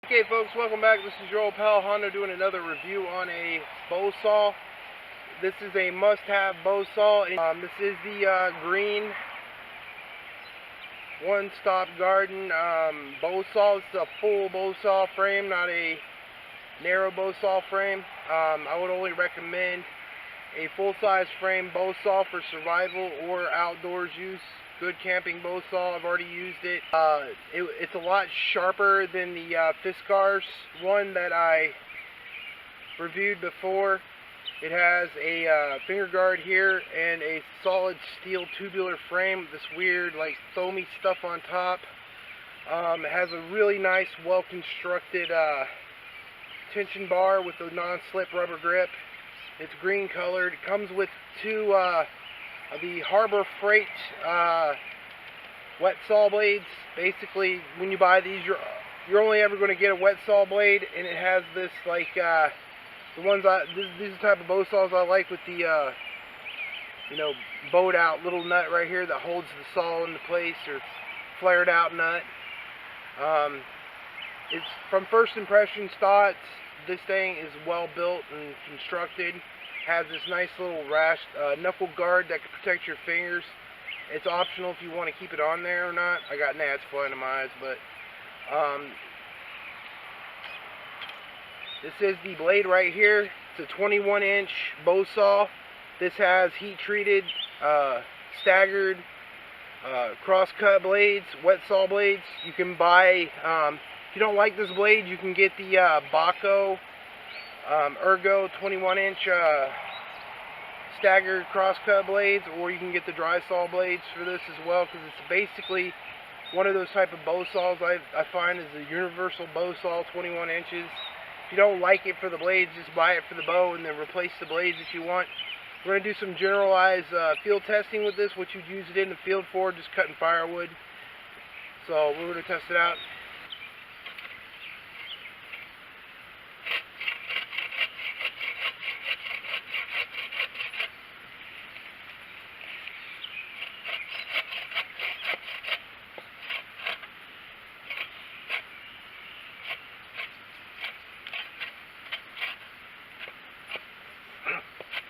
Okay folks, welcome back. This is your old pal Hondo doing another review on a bow saw. This is a must-have bow saw. This is the green one-stop garden bow saw. This is a full bow saw frame, not a narrow bow saw frame. I would only recommend a full-size frame bow saw for survival or outdoors use. Good camping bow saw. I've already used it. It's a lot sharper than the Fiskars one that I reviewed before. It has a finger guard here and a solid steel tubular frame with this weird like foamy stuff on top. It has a really nice, well-constructed tension bar with a non-slip rubber grip. It's green colored. It comes with two the Harbor Freight wet saw blades. Basically, when you buy these, you're only ever going to get a wet saw blade, and it has this like these are the type of bow saws I like with the you know, bowed out little nut right here that holds the saw into place, or flared out nut. It's from first impressions thoughts, this thing is well built and constructed. Has this nice little knuckle guard that can protect your fingers. It's optional if you want to keep it on there or not. I got gnats flying in my eyes, but this is the blade right here. It's a 21-inch bow saw. This has heat-treated, staggered, cross-cut blades, wet saw blades. You can buy, if you don't like this blade, you can get the Baco Ergo 21-inch staggered cross-cut blades, or you can get the dry saw blades for this as well, because it's basically one of those type of bow saws I find is a universal bow saw, 21 inches. If you don't like it for the blades, just buy it for the bow and then replace the blades if you want. We're going to do some generalized field testing with this, what you'd use it in the field for, just cutting firewood. So we're going to test it out.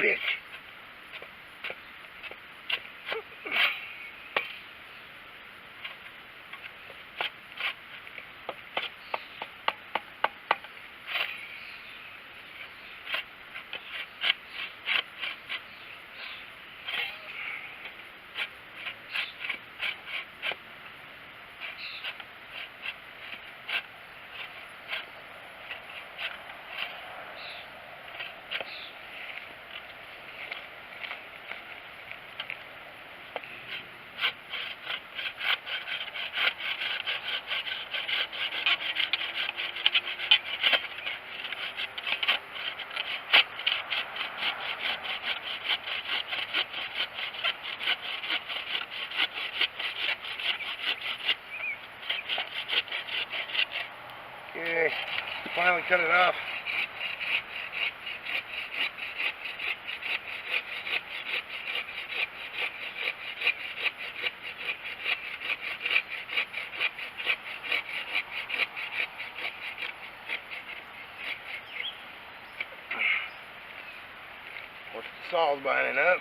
Bitch. Okay, finally cut it off. Of course, the saw's binding up.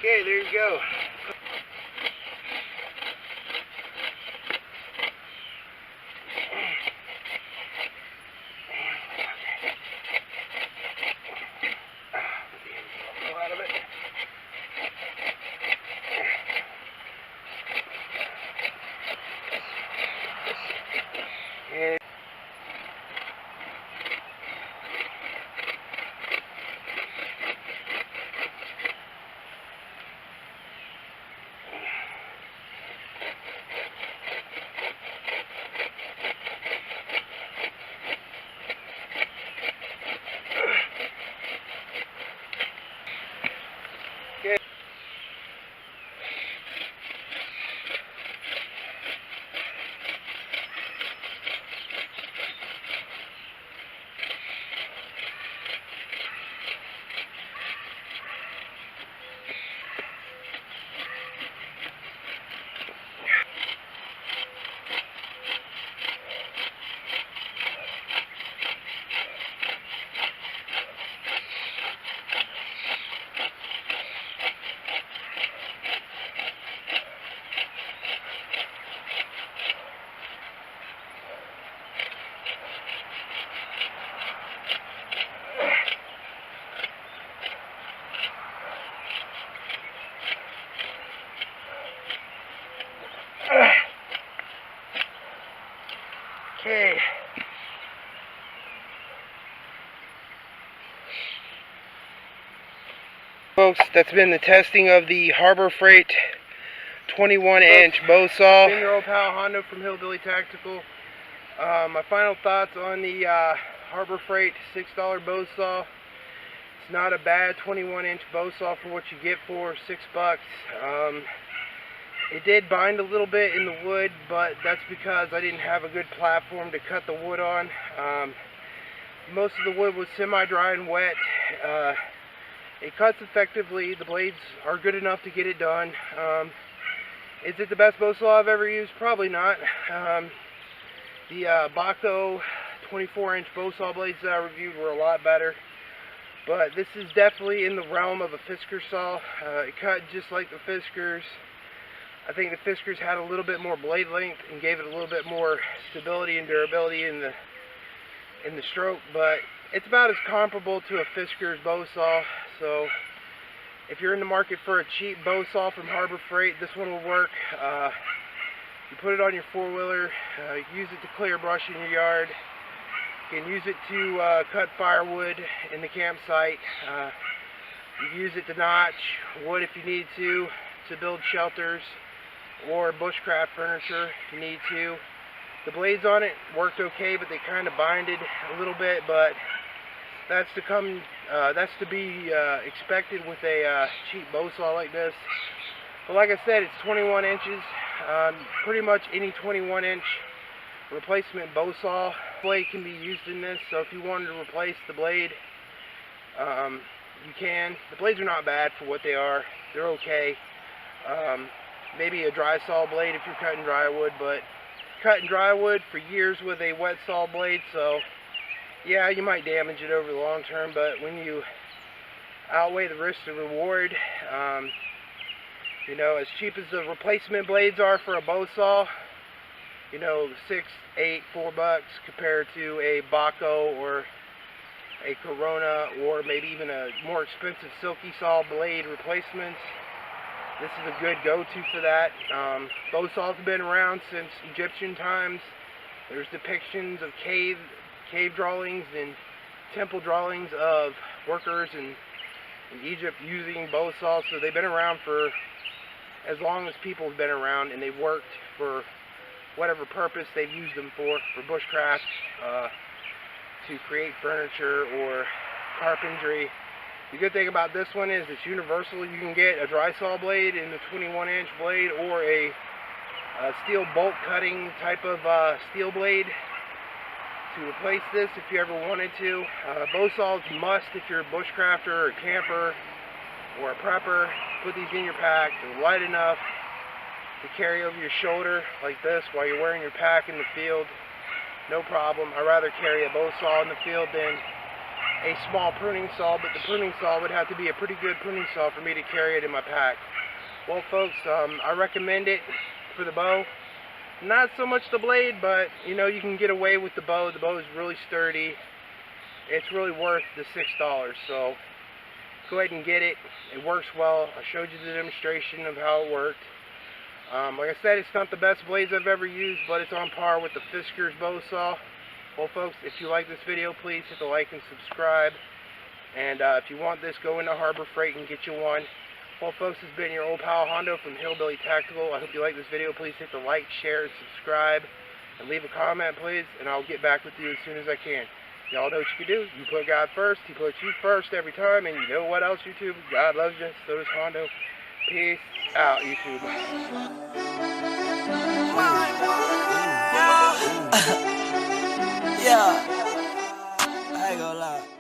Okay, there you go. Out of it. And okay. Okay. Folks, that's been the testing of the Harbor Freight 21-inch bow saw. Been your old pal Hondo from Hillbilly Tactical. My final thoughts on the Harbor Freight $6 bow saw. It's not a bad 21-inch bow saw for what you get for $6. It did bind a little bit in the wood, but that's because I didn't have a good platform to cut the wood on. Most of the wood was semi-dry and wet. It cuts effectively. The blades are good enough to get it done. Is it the best bow saw I've ever used? Probably not. The Baco 24-inch bow saw blades that I reviewed were a lot better. But this is definitely in the realm of a Fisker saw. It cut just like the Fiskers. I think the Fiskers had a little bit more blade length and gave it a little bit more stability and durability in the stroke, but it's about as comparable to a Fisker's bow saw. So if you're in the market for a cheap bow saw from Harbor Freight, this one will work. You put it on your four-wheeler, you can use it to clear brush in your yard. You can use it to cut firewood in the campsite. You can use it to notch wood if you need to build shelters or bushcraft furniture if you need to. The blades on it worked okay, but they kind of binded a little bit, but that's to be expected with a cheap bow saw like this. But like I said, it's 21 inches. Pretty much any 21-inch replacement bow saw blade can be used in this, so if you wanted to replace the blade, you can. The blades are not bad for what they are. They're okay. Maybe a dry saw blade if you're cutting dry wood, but cutting dry wood for years with a wet saw blade, so yeah, you might damage it over the long term, but when you outweigh the risk and reward, you know, as cheap as the replacement blades are for a bow saw, you know, $6, $8, $4 compared to a Baco or a Corona or maybe even a more expensive silky saw blade replacements, this is a good go-to for that. Bow saws have been around since Egyptian times. There's depictions of cave drawings and temple drawings of workers in Egypt using bow saws, so they've been around for as long as people have been around, and they've worked for whatever purpose they've used them for bushcraft, to create furniture or carpentry. The good thing about this one is it's universal. You can get a dry saw blade in the 21-inch blade or a steel bolt cutting type of steel blade to replace this if you ever wanted to. Bow saws must if you're a bushcrafter or a camper or a prepper. Put these in your pack. They're light enough to carry over your shoulder like this while you're wearing your pack in the field. No problem. I'd rather carry a bow saw in the field than a small pruning saw, but the pruning saw would have to be a pretty good pruning saw for me to carry it in my pack. Well, folks, I recommend it for the bow. Not so much the blade, but you know, you can get away with the bow. The bow is really sturdy. It's really worth the $6. So go ahead and get it. It works well. I showed you the demonstration of how it worked. Like I said, it's not the best blades I've ever used, but it's on par with the Fiskars bow saw. Well, folks, if you like this video, please hit the like and subscribe. And if you want this, go into Harbor Freight and get you one. Well, folks, this has been your old pal Hondo from Hillbilly Tactical. I hope you like this video. Please hit the like, share, and subscribe. And leave a comment, please, and I'll get back with you as soon as I can. Y'all know what you can do. You put God first. He puts you first every time. And you know what else, YouTube? God loves you. So does Hondo. Peace out, YouTube. Yeah, I ain't gonna lie.